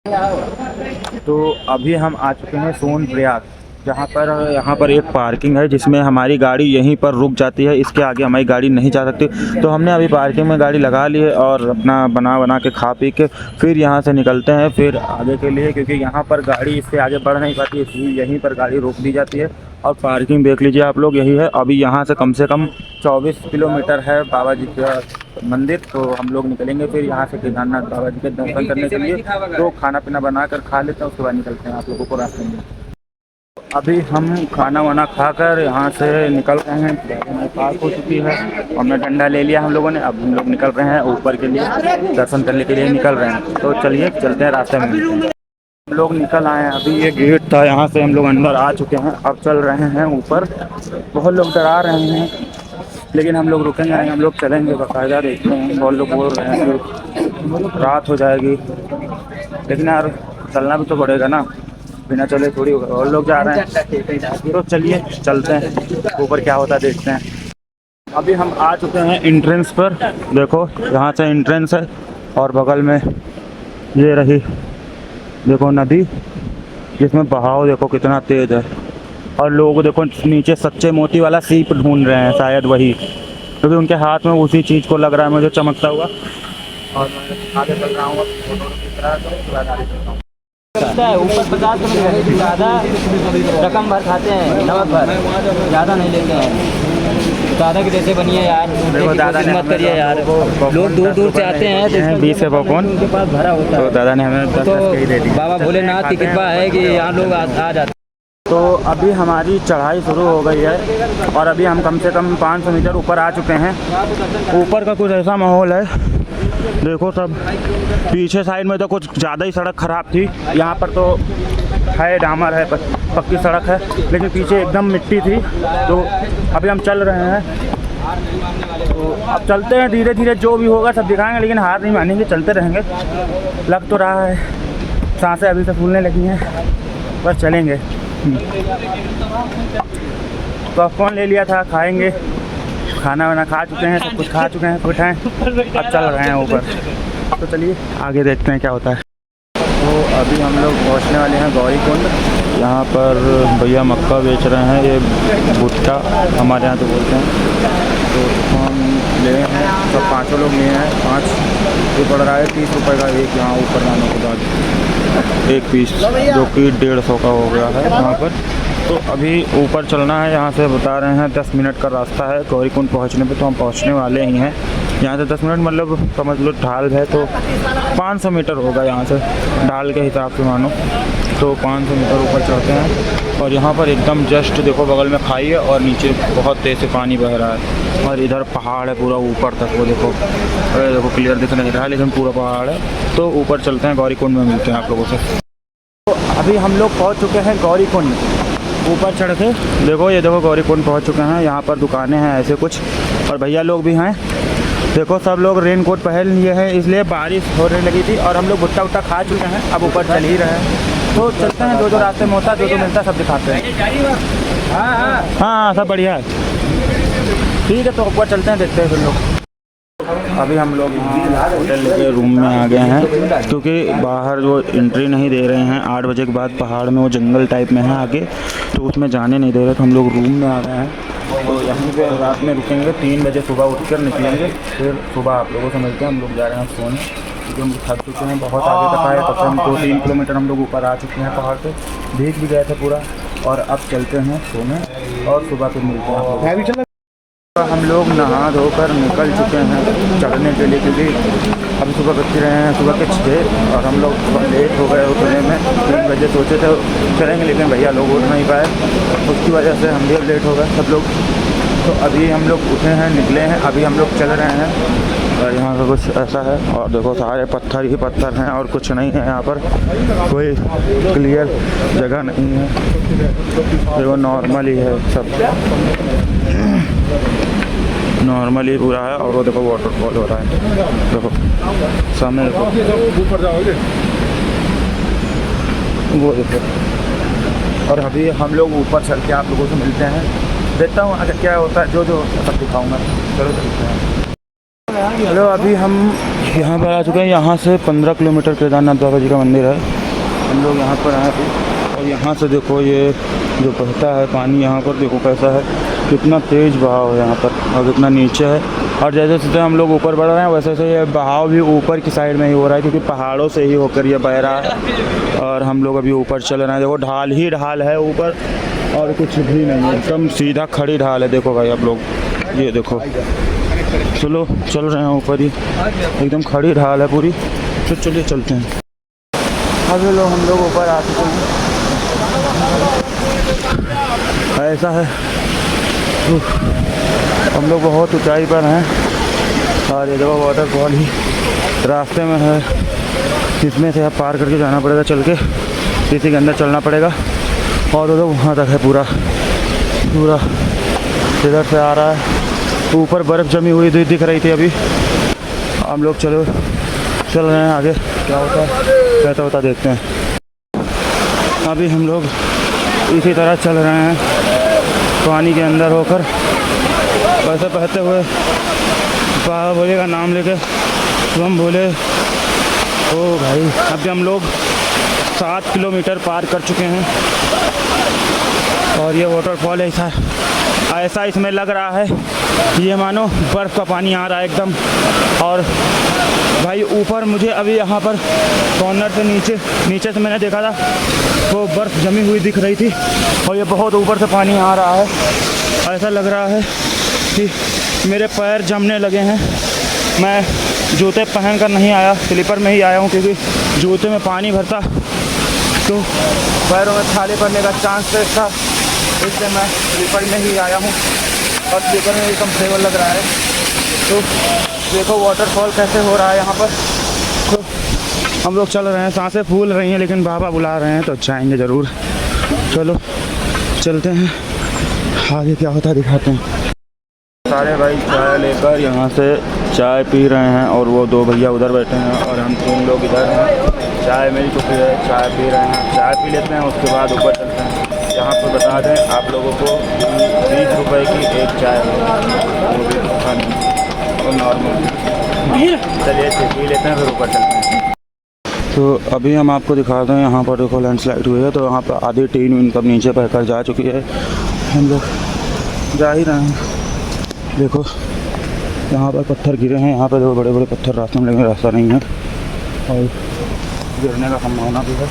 तो अभी हम आ चुके हैं सोनप्रयाग, जहाँ पर यहाँ पर एक पार्किंग है जिसमें हमारी गाड़ी यहीं पर रुक जाती है। इसके आगे हमारी गाड़ी नहीं जा सकती। तो हमने अभी पार्किंग में गाड़ी लगा ली है और अपना बना के खा पी के फिर यहाँ से निकलते हैं फिर आगे के लिए, क्योंकि यहाँ पर गाड़ी इससे आगे बढ़ नहीं पाती, इसलिए यहीं पर गाड़ी रोक दी जाती है। और पार्किंग देख लीजिए आप लोग, यही है। अभी यहाँ से कम 24 किलोमीटर है बाबा जी का मंदिर। तो हम लोग निकलेंगे फिर यहाँ से केदारनाथ बाबा जी के दर्शन करने के लिए। तो खाना पीना बना कर खा लेते हैं, उसके बाद निकलते हैं आप लोगों को रास्ते में। अभी हम खाना वाना खाकर यहाँ से निकल रहे हैं। गाड़ी पार्क हो चुकी है, हमने डंडा ले लिया हम लोगों ने। अब हम लोग निकल रहे हैं ऊपर के लिए, दर्शन करने के लिए निकल रहे हैं। तो चलिए चलते हैं, रास्ते में मिलते हैं। हम लोग निकल आए हैं, अभी ये गेट था, यहाँ से हम लोग अंदर आ चुके हैं। अब चल रहे हैं ऊपर। बहुत लोग डरा रहे हैं लेकिन हम लोग रुकेंगे नहीं, हम लोग चलेंगे बाकायदा। देखते हैं बहुत लोग बोल रहे हैं कि रात हो जाएगी, लेकिन यार चलना भी तो पड़ेगा ना, बिना चले थोड़ी होगा। और लोग जा रहे हैं तो चलिए चलते हैं ऊपर, क्या होता है देखते हैं। अभी हम आ चुके हैं एंट्रेंस पर। देखो यहाँ से एंट्रेंस है और बगल में ये रही देखो नदी, जिसमें बहाव देखो कितना तेज है। और लोग देखो नीचे सच्चे मोती वाला सीप ढूंढ रहे हैं, शायद वही, क्योंकि उनके हाथ में उसी चीज़ को लग रहा है मुझे चमकता हुआ। और मैं आगे चल रहा हूँ, लगता है ऊपर 50 रुपये ज़्यादा रकम भर खाते हैं, नमक भर ज़्यादा नहीं लेते हैं। दादा की जैसे बनिए यार, देखो दादा ने मत करिए यार। लोग दूर दूर से आते हैं तो 20 के पॉपकॉर्न उनके पास भरा होता है। तो दादा ने हमें 10 तो के ही दे दी। बाबा भोलेनाथ की कृपा है कि यहाँ लोग आ जाते हैं। तो अभी हमारी चढ़ाई शुरू हो गई है और अभी हम कम से कम 500 मीटर ऊपर आ चुके हैं। ऊपर का कुछ ऐसा माहौल है, देखो सब पीछे साइड में तो कुछ ज़्यादा ही सड़क ख़राब थी। यहाँ पर तो है डामर है, पक्की सड़क है, लेकिन पीछे एकदम मिट्टी थी। तो अभी हम चल रहे हैं, तो अब चलते हैं धीरे धीरे, जो भी होगा सब दिखाएंगे, लेकिन हार नहीं मानेंगे, चलते रहेंगे। लग तो रहा है, सांसें अभी से फूलने लगी हैं, बस चलेंगे। पॉपकॉर्न ले लिया था, खाएंगे। खाना वाना खा चुके हैं, सब कुछ खा चुके हैं, फिट हैं। अब चल रहे हैं ऊपर, तो चलिए आगे देखते हैं क्या होता है। तो अभी हम लोग पहुंचने वाले हैं गौरीकुंड। यहाँ पर भैया मक्का बेच रहे हैं, ये भुट्टा हमारे यहाँ तो बोलते हैं। तो हम ले हैं, सब 5 लोग लिए हैं। 5 ये पड़ रहा है 30 रुपये का एक, यहाँ ऊपर जाने के बाद एक पीस, जो कि 150 का हो गया है यहाँ पर। तो अभी ऊपर चलना है, यहाँ से बता रहे हैं 10 मिनट का रास्ता है गौरीकुंड पहुँचने पे। तो हम पहुँचने वाले ही हैं। यहाँ से 10 मिनट मतलब समझ लो ढाल है तो 500 मीटर होगा यहाँ से, ढाल के हिसाब से मानो तो 500 मीटर ऊपर चढ़ते हैं। और यहाँ पर एकदम जस्ट देखो बगल में खाई है और नीचे बहुत तेज़ से पानी बह रहा है। और इधर पहाड़ है पूरा ऊपर तक, वो देखो, अरे देखो क्लियर दिख नहीं रहा है लेकिन पूरा पहाड़ है। तो ऊपर चलते हैं, गौरीकुंड में मिलते हैं आप लोगों से। तो अभी हम लोग पहुँच चुके हैं गौरीकुंड। ऊपर चढ़ के देखो, ये देखो गौरीकुंड पहुँच चुके हैं। यहाँ पर दुकानें हैं ऐसे कुछ, और भैया लोग भी हैं। देखो सब लोग रेन कोट पहन लिए हैं, इसलिए बारिश होने लगी थी। और हम लोग भुट्टा वुट्टा खा चुके हैं, अब ऊपर चल ही रहे हैं। तो चलते हैं, जो रास्ते में होता है, जो मिलता है सब दिखाते हैं। हाँ सब बढ़िया है, ठीक है। तो ऊपर चलते हैं, देखते हैं फिर लोग। अभी हम लोग होटल के रूम में आ गए हैं, क्योंकि बाहर जो एंट्री नहीं दे रहे हैं 8 बजे के बाद। पहाड़ में वो जंगल टाइप में है आगे, तो उसमें जाने नहीं दे रहे। तो हम लोग रूम में आ गए हैं, तो यहीं पे रात में रुकेंगे। 3 बजे सुबह उठकर निकलेंगे, फिर सुबह आप लोगों से मिलते हैं। हम लोग जा रहे हैं सोने, क्योंकि हम थक चुके हैं, बहुत आगे तक आए। तब से हम 2-3 किलोमीटर हम लोग ऊपर आ चुके हैं पहाड़ पे, भीग भी गए थे पूरा। और अब चलते हैं सोने और सुबह फिर मिलते हैं। हम लोग नहा धोकर निकल चुके हैं चढ़ने के लिए, क्योंकि अभी सुबह बज रहे हैं सुबह के 6 और हम लोग लेट हो गए उठने में। 3 बजे सोचे थे चलेंगे, लेकिन भैया लोग उठ नहीं पाए, उसकी वजह से हम भी लेट हो गए सब लोग। तो अभी हम लोग उठे हैं, निकले हैं, अभी हम लोग चल रहे हैं। और यहाँ का कुछ ऐसा है, और देखो सारे पत्थर ही पत्थर हैं और कुछ नहीं है यहाँ पर, कोई क्लियर जगह नहीं है। देखो नॉर्मल ही है सब, नॉर्मली पूरा है। और वो देखो वाटरफॉल हो रहा है, देखो सामने देखो, वो देखो। और अभी हम लोग ऊपर चल के आप लोगों से मिलते हैं, देखता हूँ अगर क्या होता है, जो सब दिखाऊंगा। चलो चलते हैं। चलो अभी हम यहाँ पर आ चुके हैं। यहाँ से 15 किलोमीटर केदारनाथ बाबा जी का मंदिर है। हम लोग यहाँ पर आए थे और यहाँ से देखो ये जो बहता है पानी, यहाँ पर देखो कैसा है, कितना तेज़ बहाव है यहाँ पर और कितना नीचे है। और जैसे जैसे हम लोग ऊपर बढ़ रहे हैं वैसे वैसे ये बहाव भी ऊपर की साइड में ही हो रहा है, क्योंकि पहाड़ों से ही होकर ये बह रहा है। और हम लोग अभी ऊपर चल रहे हैं। देखो ढाल ही ढाल है ऊपर और कुछ भी नहीं है, एकदम सीधा खड़ी ढाल है। देखो भाई आप लोग, ये देखो, चलो चल रहे हैं ऊपर ही, एकदम खड़ी ढाल है पूरी। तो चलिए चलते हैं। अभी हम लोग ऊपर आ चुके हैं। ऐसा है, हम लोग बहुत ऊंचाई पर हैं और ये देखो वाटरफॉल ही रास्ते में है। इसमें से आप पार करके जाना पड़ेगा, चल के किसी के अंदर चलना पड़ेगा और उधर वहाँ तक है पूरा पूरा इधर से आ रहा है। ऊपर बर्फ़ जमी हुई दिख रही थी। अभी हम लोग चल रहे हैं आगे, क्या होता है कहता होता देखते हैं। अभी हम लोग इसी तरह चल रहे हैं पानी के अंदर होकर, वैसे बहते हुए बाबा भोले का नाम लेके हम बोले। ओ भाई अभी हम लोग 7 किलोमीटर पार कर चुके हैं और ये वाटरफॉल ऐसा इसमें लग रहा है, ये मानो बर्फ़ का पानी आ रहा है एकदम। और भाई ऊपर मुझे अभी यहाँ पर कॉर्नर से नीचे से मैंने देखा था वो बर्फ़ जमी हुई दिख रही थी और ये बहुत ऊपर से पानी आ रहा है। ऐसा लग रहा है कि मेरे पैर जमने लगे हैं। मैं जूते पहन कर नहीं आया, स्लीपर में ही आया हूँ, क्योंकि जूते में पानी भरता तो पैरों में छाले पड़ने का चांस था, इसलिए मैं स्लीपर में ही आया हूँ और स्लीपर में भी कंफर्टेबल लग रहा है। तो देखो वाटरफॉल कैसे हो रहा है यहाँ पर। तो हम लोग चल रहे हैं, सांसें फूल रही हैं, लेकिन बाबा बुला रहे हैं तो जाएंगे ज़रूर। चलो चलते हैं, आगे क्या होता है दिखाते हैं। सारे भाई चाय लेकर यहाँ से चाय पी रहे हैं और वो 2 भैया उधर बैठे हैं और हम 3 लोग इधर हैं। चाय मिल चुकी है, चाय पी रहे हैं, चाय पी लेते हैं, उसके बाद ऊपर चलते हैं। यहाँ पर बता दें आप लोगों को 20 रुपए की एक चाय है, वो भी खानी और नॉर्मल। चलिए पी लेते हैं, फिर ऊपर चलते हैं। तो अभी हम आपको दिखा दें, यहाँ पर देखो लैंडस्लाइड हुई है, तो यहाँ पर आधी टीम इनकम नीचे बहकर जा चुकी है। हम लोग जा ही रहे हैं। देखो यहाँ पर पत्थर गिरे हैं, यहाँ पर देखो बड़े बड़े पत्थर रास्ते में, लेकिन रास्ता नहीं है और गिरने का संभावना भी है।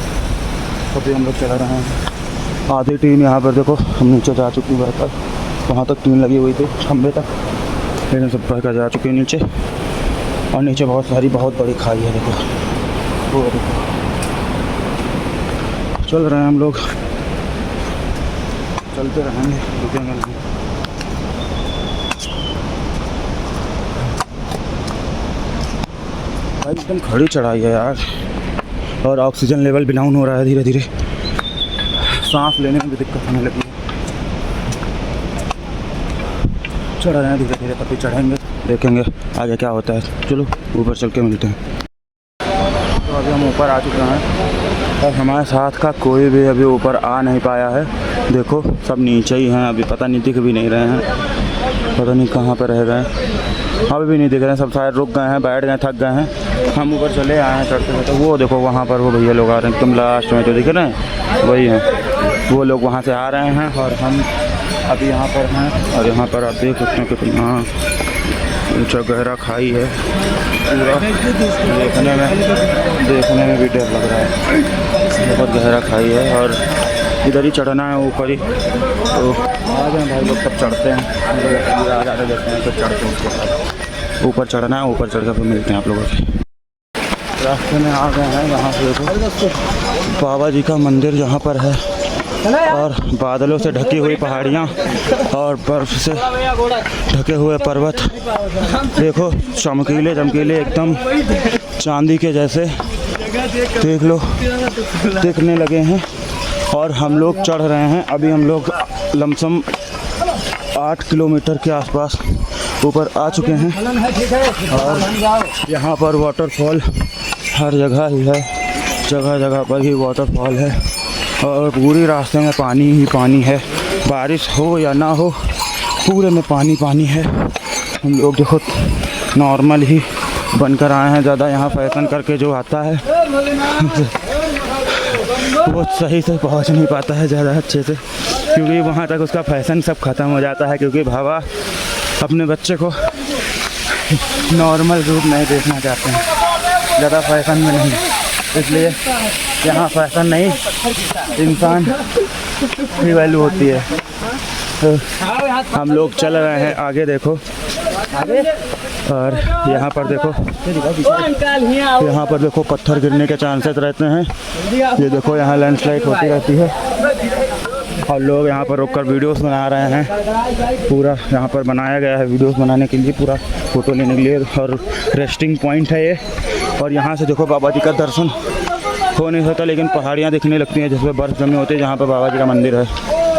तो भी हम लोग चल रहे हैं। आधी टीम यहाँ पर देखो हम नीचे जा चुकी है, पर वहाँ तक टीम लगी हुई थी खंबे तक, लेकिन सब बहकर जा चुकी है नीचे। और नीचे बहुत बड़ी खाई है, देखो वो देखो। चल रहे हैं हम लोग, चलते रहेंगे, रुकेंगे नहीं। भाई एकदम खड़ी चढ़ाई है यार, और ऑक्सीजन लेवल भी डाउन हो रहा है धीरे धीरे, सांस लेने में भी दिक्कत होने लगी है। चढ़ रहे हैं धीरे धीरे, तभी चढ़ेंगे, देखेंगे आगे क्या होता है। चलो ऊपर चल के मिलते हैं। तो अभी हम ऊपर आ चुके हैं और हमारे साथ का कोई भी अभी ऊपर आ नहीं पाया है। देखो सब नीचे ही हैं, अभी पता नहीं दिख भी नहीं रहे हैं, पता नहीं कहाँ पर रह गए, अभी भी नहीं दिख रहे हैं। सब शायद रुक गए हैं, बैठ गए, थक गए हैं। हम ऊपर चले आए हैं चढ़ते हुए। तो वो देखो वहाँ पर वो भैया लोग आ रहे हैं, एकदम लास्ट में जो दिख रहे हैं वही हैं, वो लोग वहाँ से आ रहे हैं और हम अभी यहाँ पर हैं। और यहाँ पर आप देख सकते हैं कितना ऊँचा गहरा खाई है पूरा, देखने में भी डर लग रहा है, बहुत गहरा खाई है और इधर ही चढ़ना है ऊपर ही। तो आ जाए भाई लोग, सब चढ़ते हैं, हम लोग आ जाते देखते हैं, सब चढ़ते हैं, उसके बाद ऊपर चढ़ना है। ऊपर चढ़ कर फिर मिलते हैं आप लोगों से। रास्ते में आ गए हैं, यहाँ पे देखो बाबा जी का मंदिर जहाँ पर है और बादलों से ढकी हुई पहाड़ियाँ और बर्फ़ से ढके हुए पर्वत, देखो चमकीले चमकीले एकदम चांदी के जैसे, देख लो दिखने लगे हैं। और हम लोग चढ़ रहे हैं, अभी हम लोग लमसम 8 किलोमीटर के आसपास ऊपर आ चुके हैं और यहाँ पर वाटरफॉल हर जगह ही है, जगह जगह पर ही वाटरफॉल है और पूरी रास्ते में पानी ही पानी है, बारिश हो या ना हो पूरे में पानी पानी है। हम लोग देखो नॉर्मल ही बनकर आए हैं। ज़्यादा यहाँ फैशन करके जो आता है वो सही से पहुँच नहीं पाता है ज़्यादा अच्छे से, क्योंकि वहाँ तक उसका फैशन सब ख़त्म हो जाता है। क्योंकि भावा अपने बच्चे को नॉर्मल रूप नहीं देखना चाहते हैं, ज़्यादा फैशन में नहीं, इसलिए यहाँ फैशन नहीं इंसान की वैल्यू होती है। तो हम लोग चल रहे हैं आगे, देखो और यहाँ पर देखो, यहाँ पर देखो पत्थर गिरने के चांसेस रहते हैं। ये देखो यहाँ लैंडस्लाइड होती रहती है और लोग यहाँ पर रुककर वीडियोस बना रहे हैं। पूरा यहाँ पर बनाया गया है वीडियोस बनाने के लिए, पूरा फ़ोटो लेने के लिए, और रेस्टिंग पॉइंट है ये। और यहाँ से देखो बाबा जी का दर्शन हो नहीं सकता, लेकिन पहाड़ियाँ दिखने लगती हैं जिसमें बर्फ़ जमी होती है, जहाँ पर बाबा जी का मंदिर है।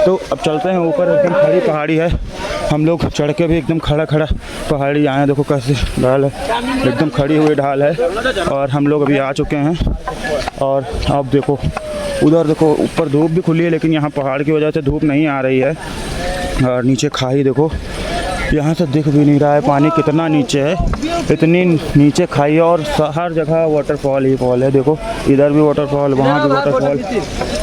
तो अब चलते हैं ऊपर, एकदम खड़ी पहाड़ी है। हम लोग चढ़ के भी एकदम खड़ा पहाड़ी आए हैं। देखो कैसे ढाल है, एकदम खड़ी हुई ढाल है। और हम लोग अभी आ चुके हैं और अब देखो उधर देखो ऊपर धूप भी खुली है, लेकिन यहाँ पहाड़ की वजह से धूप नहीं आ रही है। और नीचे खाई देखो, यहाँ से दिख भी नहीं रहा है पानी कितना नीचे है, इतनी नीचे खाई है। और हर जगह वाटरफॉल ही फॉल है। देखो इधर भी वाटरफॉल, वहाँ भी वाटरफॉल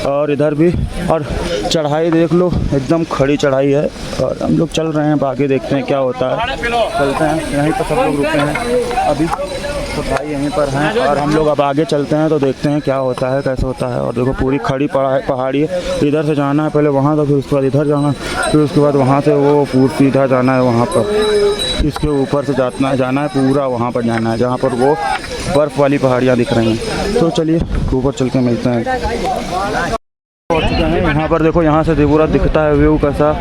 और इधर भी। और चढ़ाई देख लो, एकदम खड़ी चढ़ाई है। और हम लोग चल रहे हैं, आगे देखते हैं क्या होता है। चलते हैं, यहीं पर सब लोग रुके हैं अभी, तो भाई यहीं पर हैं। और हम लोग अब आगे चलते हैं तो देखते हैं क्या होता है, कैसे होता है। और देखो पूरी खड़ी पहाड़ी है, इधर से जाना है पहले वहाँ तक, फिर उसके बाद इधर जाना है, फिर उसके बाद वहाँ से वो पूरा सीधा जाना है वहाँ पर, इसके ऊपर से जाना है पूरा वहाँ पर जाना है, जहाँ पर वो बर्फ़ वाली पहाड़ियाँ दिख रही हैं। तो चलिए ऊपर चल के मिलते हैं। यहाँ पर देखो, यहाँ से पूरा दिखता है व्यू कैसा,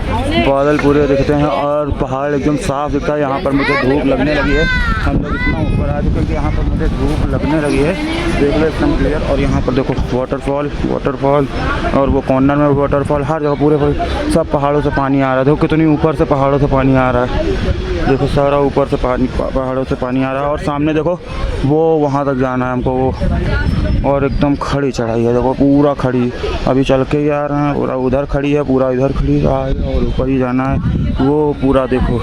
बादल पूरे दिखते हैं और पहाड़ एकदम साफ दिखता है। यहाँ पर मुझे धूप लगने लगी है, हम लोग इतना ऊपर आ चुके हैं कि यहाँ पर मुझे धूप लगने लगी है, देख लो एकदम क्लियर। और यहाँ पर देखो वाटरफॉल और वो कॉर्नर में वाटरफॉल, हर जगह पूरे सब पहाड़ों से पानी आ रहा है। देखो कितनी ऊपर से पहाड़ों से पानी आ रहा है, देखो सारा ऊपर से पानी, पहाड़ों से पानी आ रहा है। और सामने देखो वो वहाँ तक जाना है हमको, वो और एकदम खड़ी चढ़ाई है, देखो पूरा खड़ी, अभी चल के ही आ रहे हैं। पूरा उधर खड़ी है, पूरा इधर खड़ी है और ऊपर ही जाना है वो पूरा। देखो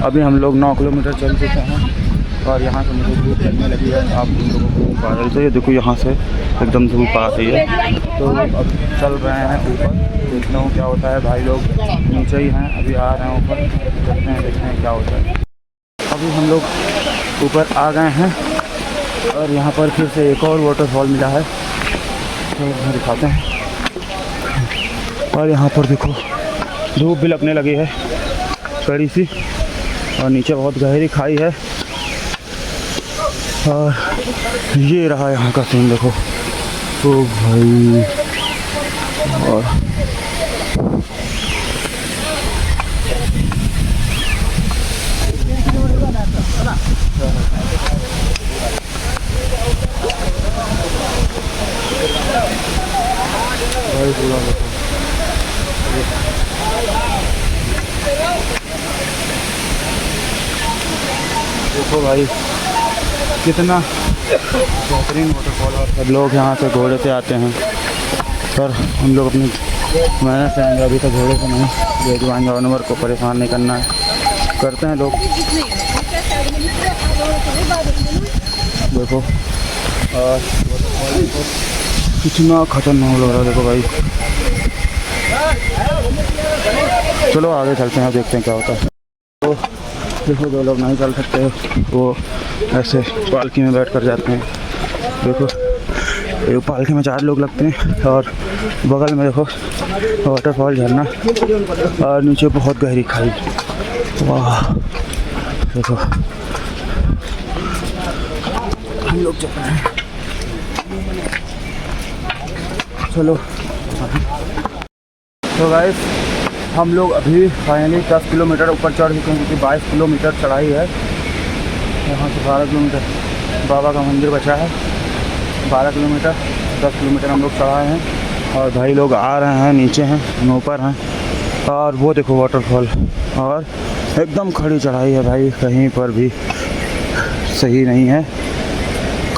अभी हम लोग 9 किलोमीटर चल चुके हैं और यहाँ से मुझे धूप लगने लगी है। आप उन लोगों को बादल से, ये देखो यहाँ से एकदम धूप आ रही है। तो अब चल रहे हैं ऊपर, देखता हूँ क्या होता है। भाई लोग नीचे ही हैं, अभी आ रहे हैं ऊपर, चलते हैं देखते हैं क्या होता है। अभी हम लोग ऊपर आ गए हैं और यहाँ पर फिर से एक और वाटरफॉल मिला है, तो दिखाते हैं। और यहाँ पर देखो धूप भी लगने लगी है कड़ी सी, और नीचे बहुत गहरी खाई है। और ये रहा यहाँ का सीन, देखो तो भाई। और भाई पूरा देखो भाई कितना बेहतरीन वाटरफॉल। और सब लोग यहाँ से घोड़े से आते हैं, पर हम लोग अपनी मेहनत से आएंगे, अभी तक घोड़े से नहीं, बेजुबान जानवर को परेशान नहीं करना है, करते हैं लोग। देखो और कितना खतरनाक लग रहा है, देखो भाई। चलो आगे चलते हैं, देखते हैं क्या होता है। तो देखो दो लोग नहीं चल सकते, वो ऐसे पालकी में बैठ कर जाते हैं। देखो एक पालकी में 4 लोग लगते हैं। और बगल में देखो वाटरफॉल, झरना, और नीचे बहुत गहरी खाई। वाह देखो हम लोग चल रहे हैं, चलो। तो गाइस हम लोग अभी फाइनली 10 किलोमीटर ऊपर चढ़ चुके हैं, क्योंकि 22 किलोमीटर चढ़ाई है। यहाँ से 12 किलोमीटर बाबा का मंदिर बचा है, 12 किलोमीटर, 10 किलोमीटर हम लोग चढ़ाए हैं। और भाई लोग आ रहे हैं, नीचे हैं, हम ऊपर हैं। और वो देखो वाटरफॉल, और एकदम खड़ी चढ़ाई है भाई, कहीं पर भी सही नहीं है,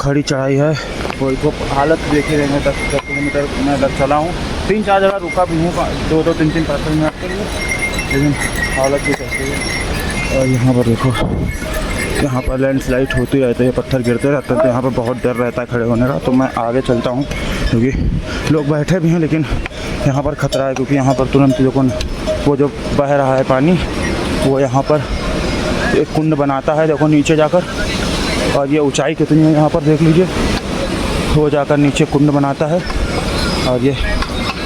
खड़ी चढ़ाई है। कोई को हालत देखे रहेंगे। 10 किलोमीटर मैं लग चला हूँ, 3-4 जगह रुका भी हूँ, 2-2, 3-3 मिनट के लिए, लेकिन हालत भी कैसी है। और यहाँ पर देखो यहाँ पर लैंडस्लाइड होती रहती है, पत्थर गिरते रहते हैं, तो यहाँ पर बहुत डर रहता है खड़े होने का। तो मैं आगे चलता हूँ क्योंकि लोग बैठे भी हैं, लेकिन यहाँ पर खतरा है क्योंकि यहाँ पर तुरंत देखो वो जो बह रहा है पानी, वो यहाँ पर एक कुंड बनाता है देखो नीचे जाकर। और ये ऊंचाई कितनी है यहाँ पर देख लीजिए, वो जाकर नीचे कुंड बनाता है। और ये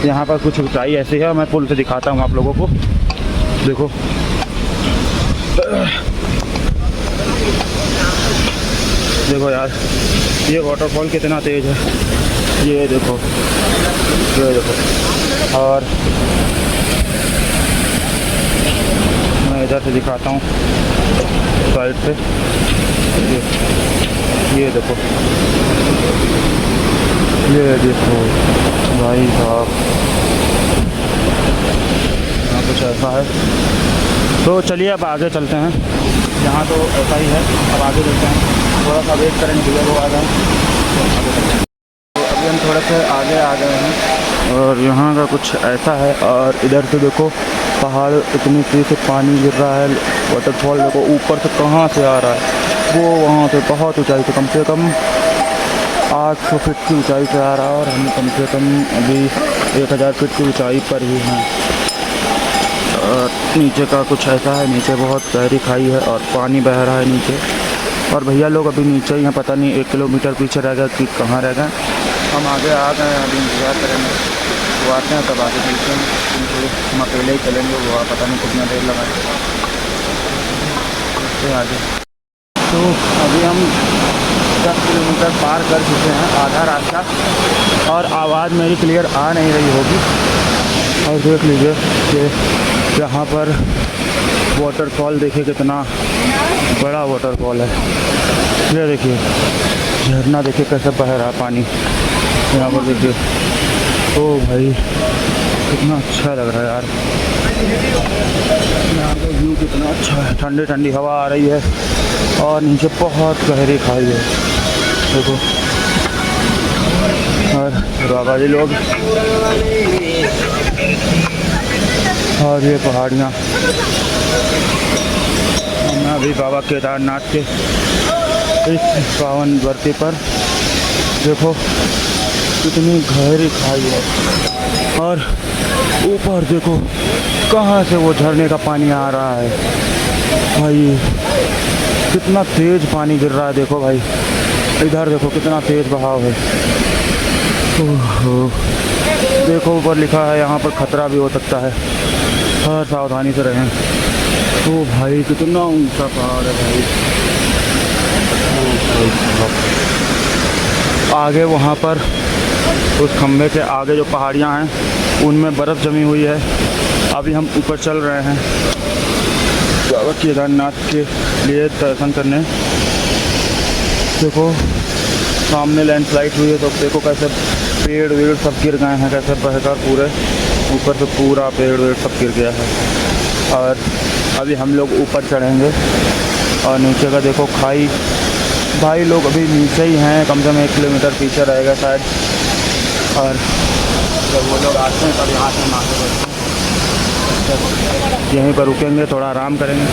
यहाँ पर कुछ ऊंचाई ऐसी है, मैं पुल से दिखाता हूँ आप लोगों को। देखो देखो यार, ये वाटरफॉल कितना तेज़ है, ये देखो, ये देखो। और मैं इधर से दिखाता हूँ साइड से, ये देखो, ये देखो भाई साहब, यहाँ कुछ ऐसा है। तो चलिए अब आगे चलते हैं, यहाँ तो ऐसा ही है। अब आगे चलते हैं, थोड़ा सा वेट करेंगे भैया वो आ जाए। तो अभी हम थोड़े से आगे आ गए हैं और यहाँ का कुछ ऐसा है। और इधर से देखो पहाड़, इतनी तेज़ से पानी गिर रहा है, वाटरफॉल देखो ऊपर से कहाँ से आ रहा है, वो वहाँ से बहुत ऊंचाई से कम 800 फीट की ऊंचाई से आ रहा है। और हम कम से कम अभी 1000 फीट की ऊंचाई पर ही हैं। और नीचे का कुछ ऐसा है, नीचे बहुत गहरी खाई है और पानी बह रहा है नीचे। और भैया लोग अभी नीचे ही हैं, पता नहीं 1 किलोमीटर पीछे रह गए कि कहाँ रह गए। हम आगे आ गए हैं, अभी इंतज़ार करेंगे, वो आते हैं तब आगे चलते हैं, क्योंकि हम अकेले ही चलेंगे, वो पता नहीं कितना देर लगाएंगे आगे। तो अभी हम 10 किलोमीटर पार कर चुके हैं, आधा रास्ता, और आवाज़ मेरी क्लियर आ नहीं रही होगी। और देख लीजिए कि यहाँ पर वाटरफॉल देखिए, कितना बड़ा वाटरफॉल है। ये देखिए झरना, देखिए कैसे बह रहा है पानी यहाँ पर, देखिए। ओ भाई कितना अच्छा लग रहा है यार, यहाँ का व्यू कितना अच्छा है, ठंडी ठंडी हवा आ रही है और नीचे बहुत गहरी खाई है देखो। और बाबा जी लोग, और ये पहाड़ियाँ। मैं अभी बाबा केदारनाथ के इस पावन धरती पर देखो कितनी गहरी खाई है। और ऊपर देखो कहाँ से वो झरने का पानी आ रहा है भाई, कितना तेज़ पानी गिर रहा है देखो भाई। इधर देखो कितना तेज़ बहाव है। ओहो, देखो ऊपर लिखा है यहाँ पर खतरा भी हो सकता है, और सावधानी से रहें। ओ भाई कितना ऊंचा पहाड़ है भाई। आगे वहाँ पर उस खंभे के आगे जो पहाड़ियाँ हैं उनमें बर्फ़ जमी हुई है। अभी हम ऊपर चल रहे हैं बाबा केदारनाथ के लिए दर्शन करने। देखो सामने लैंडस्लाइड हुई है, तो देखो कैसे पेड़ वेड़ सब गिर गए हैं, कैसे बहकर पूरे ऊपर से पूरा पेड़ वेड़ सब गिर गया है। और अभी हम लोग ऊपर चढ़ेंगे और नीचे का देखो खाई। भाई लोग अभी नीचे ही हैं, कम से कम 1 किलोमीटर पीछे रहेगा शायद। और जब वो लोग आते हैं तब यहाँ से हम आगे बढ़ते हैं, यहीं पर रुकेंगे, थोड़ा आराम करेंगे।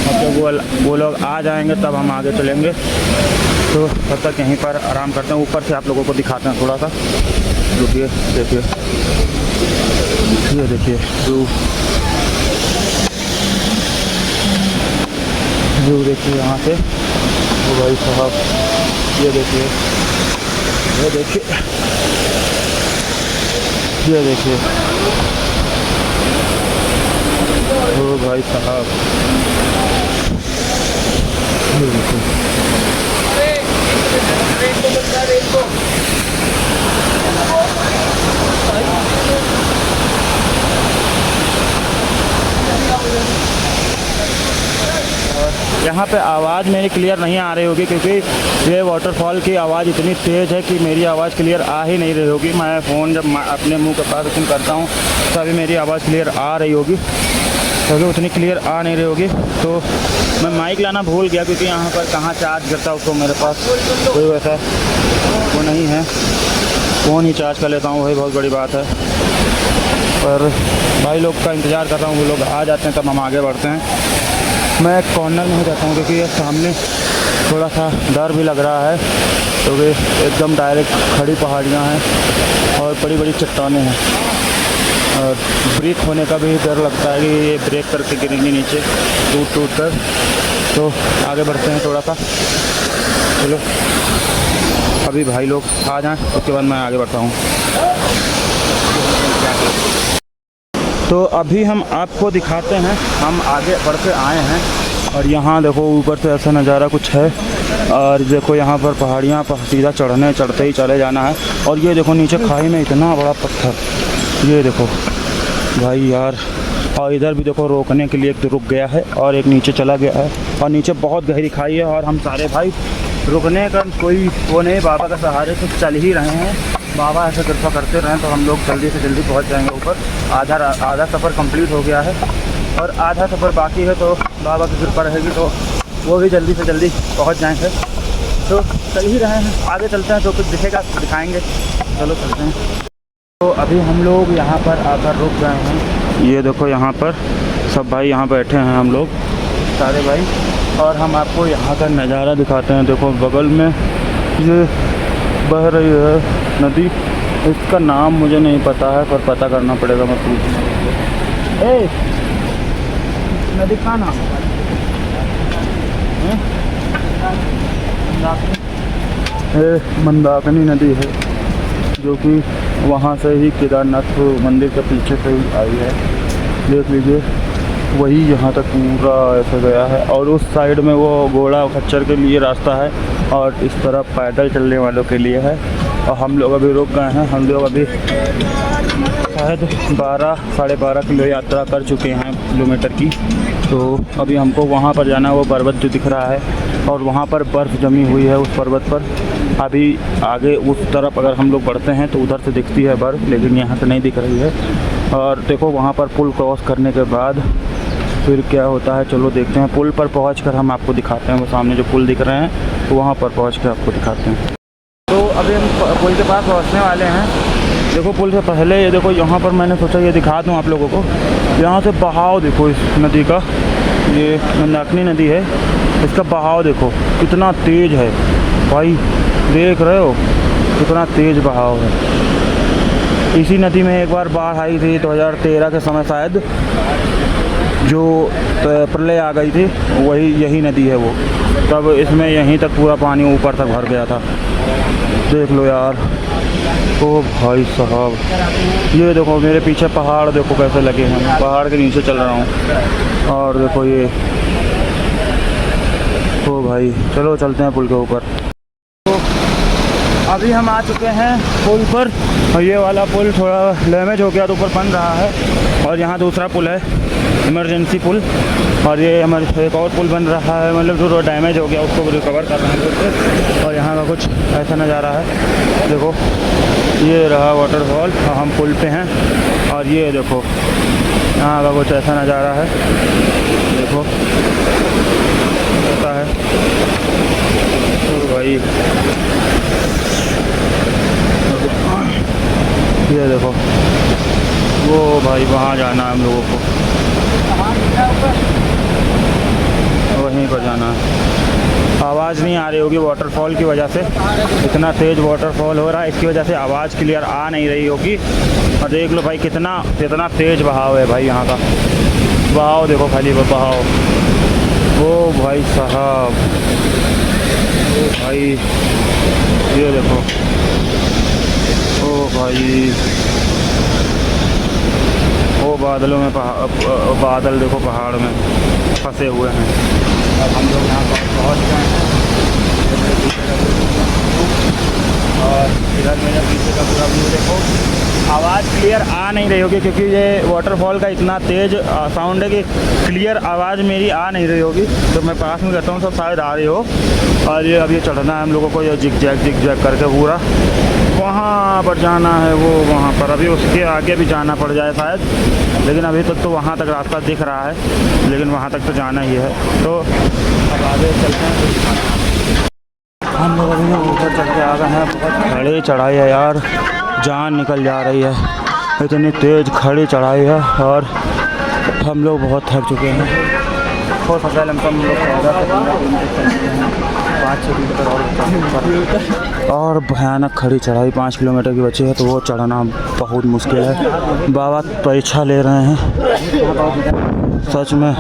और जब वो लोग आ जाएंगे तब हम आगे चलेंगे। तो तब तक यहीं पर आराम करते हैं। ऊपर से आप लोगों को दिखाते हैं थोड़ा सा, रुकिए। देखिए ये देखिए व्यू देखिए यहाँ से। ओ भाई साहब ये देखिए, ये देखिए, ये देखिए। ओ भाई साहब ये देखिए। यहाँ पे आवाज़ मेरी क्लियर नहीं आ रही होगी क्योंकि ये वाटरफॉल की आवाज़ इतनी तेज़ है कि मेरी आवाज़ क्लियर आ ही नहीं रही होगी। मैं फ़ोन जब अपने मुंह के पास ओपन करता हूँ तभी मेरी आवाज़ क्लियर आ रही होगी, क्योंकि उतनी क्लियर आ नहीं रही होगी। तो मैं माइक लाना भूल गया क्योंकि यहाँ पर कहाँ चार्ज करता हूँ, तो मेरे पास कोई वैसा वो नहीं है। फ़ोन ही चार्ज कर लेता हूँ, वही बहुत बड़ी बात है। पर भाई लोग का इंतज़ार कर रहा हूँ, वो लोग आ जाते हैं तब हम आगे बढ़ते हैं। मैं कॉर्नर में हो जाता हूँ क्योंकि ये सामने थोड़ा सा डर भी लग रहा है, क्योंकि एकदम डायरेक्ट खड़ी पहाड़ियाँ हैं और बड़ी बड़ी चट्टानें हैं, और ब्रेक होने का भी डर लगता है कि ये ब्रेक करके गिरेंगे नीचे टूट कर। तो आगे बढ़ते हैं थोड़ा सा, चलो अभी भाई लोग आ जाएं उसके बाद मैं आगे बढ़ता हूँ। तो अभी हम आपको दिखाते हैं, हम आगे बढ़ते आए हैं और यहाँ देखो ऊपर से ऐसा नज़ारा कुछ है, और देखो यहाँ पर पहाड़ियाँ पर सीधा चढ़ते ही चले जाना है। और ये देखो नीचे खाई में इतना बड़ा पत्थर, ये देखो भाई यार, और इधर भी देखो रोकने के लिए एक रुक गया है और एक नीचे चला गया है, और नीचे बहुत गहरी खाई है और हम सारे भाई रुकने का कोई वो नहीं, बाबा के सहारे से चल ही रहे हैं। बाबा ऐसे कृपा करते रहें तो हम लोग जल्दी से जल्दी पहुंच जाएंगे ऊपर। आधा सफ़र कंप्लीट हो गया है और आधा सफ़र बाकी है, तो बाबा की कृपा रहेगी तो वो भी जल्दी से जल्दी पहुंच जाएंगे। तो चल ही रहे हैं, आगे चलते हैं, तो कुछ दिखेगा दिखाएंगे, चलो चलते हैं। तो अभी हम लोग यहाँ पर आकर रुक गए हैं, ये देखो यहाँ पर सब भाई यहाँ बैठे हैं हम लोग सारे भाई, और हम आपको यहाँ का नज़ारा दिखाते हैं। देखो बगल में ये बह रही है नदी, इसका नाम मुझे नहीं पता है पर पता करना पड़ेगा, मैं पूछूँगा। ए नदी का नाम मंदाकिनी नदी है, जो कि वहाँ से ही केदारनाथ मंदिर के पीछे से ही आई है। देख लीजिए वही यहाँ तक पूरा ऐसा गया है, और उस साइड में वो घोड़ा खच्चर के लिए रास्ता है और इस तरफ पैदल चलने वालों के लिए है। और हम लोग अभी रुक गए हैं, हम लोग अभी शायद 12-12.5 किलो यात्रा कर चुके हैं किलोमीटर की। तो अभी हमको वहाँ पर जाना है, वो पर्वत जो दिख रहा है, और वहाँ पर बर्फ़ जमी हुई है उस पर्वत पर। अभी आगे उस तरफ अगर हम लोग बढ़ते हैं तो उधर से दिखती है बर्फ़, लेकिन यहाँ से नहीं दिख रही है। और देखो वहाँ पर पुल क्रॉस करने के बाद फिर क्या होता है, चलो देखते हैं। पुल पर पहुंचकर हम आपको दिखाते हैं, वो सामने जो पुल दिख रहे हैं वहाँ पर पहुंच कर आपको दिखाते हैं। तो अभी हम पुल के पास पहुंचने वाले हैं। देखो पुल से पहले ये देखो यहाँ पर मैंने सोचा ये दिखा दूँ आप लोगों को, यहाँ से बहाव देखो इस नदी का, ये मंदाकिनी नदी है, इसका बहाव देखो कितना तेज़ है भाई, देख रहे हो कितना तेज़ बहाव है। इसी नदी में एक बार बाढ़ आई थी 2013 के समय शायद, जो प्रलय आ गई थी, वही यही नदी है वो, तब इसमें यहीं तक पूरा पानी ऊपर तक भर गया था। देख लो यार, ओ भाई साहब, ये देखो मेरे पीछे पहाड़ देखो कैसे लगे हैं, पहाड़ के नीचे चल रहा हूँ, और देखो ये, ओ भाई चलो चलते हैं पुल के ऊपर। तो अभी हम आ चुके हैं पुल पर, और ये वाला पुल थोड़ा डैमेज हो गया तो ऊपर बन रहा है, और यहाँ दूसरा पुल है इमरजेंसी पुल, और ये हमारे एक और पुल बन रहा है, मतलब जो डैमेज हो गया उसको रिकवर कर रहे हैं फिर। और यहाँ का कुछ ऐसा नज़ारा है, देखो ये रहा वाटरफॉल, हम पुल पे हैं, और ये देखो यहाँ का कुछ ऐसा नज़ारा है, देखो होता है तो भाई, ये देखो वो भाई वहाँ जाना है हम लोगों को, वहीं पर जाना है। आवाज़ नहीं आ रही होगी वाटरफॉल की वजह से, इतना तेज़ वाटरफॉल हो रहा है, इसकी वजह से आवाज़ क्लियर आ नहीं रही होगी। और देख लो भाई कितना तेज़ बहाव है भाई, यहाँ का बहाव देखो, खाली बहाव, ओ भाई साहब, ओ भाई ये देखो, ओ भाई, वो बादलों में बादल देखो पहाड़ में फंसे हुए हैं। अब हम लोग यहाँ पर पहुँच गए हैं, और इधर मेरे पीछे का पूरा व्यू देखो। आवाज़ क्लियर आ नहीं रही होगी क्योंकि ये वाटरफॉल का इतना तेज़ साउंड है कि क्लियर आवाज़ मेरी आ नहीं रही होगी, तो मैं पास में रहता हूँ, सब शायद आ रही हो। और ये अब ये चढ़ना है हम लोगों को, ये जिग जैग करके पूरा वहाँ पर जाना है, वो वहाँ पर, अभी उसके आगे भी जाना पड़ जाए शायद, लेकिन अभी तक तो वहाँ तक रास्ता दिख रहा है, लेकिन वहाँ तक तो जाना ही है। तो अब आगे चलते हैं। हम लोग अभी ऊपर चढ़ के आ गए हैं, बहुत खड़ी चढ़ाई है यार, जान निकल जा रही है, इतनी तेज़ खड़ी चढ़ाई है, और हम लोग बहुत थक चुके हैं। हो सकता है लमसम हम लोग 14 से 15 किलोमीटर चलते हैं, 5-6 किलोमीटर और बचा है। और भयानक खड़ी चढ़ाई 5 किलोमीटर की बची है, तो वो चढ़ना बहुत मुश्किल है। बाबा परीक्षा ले रहे हैं सच में।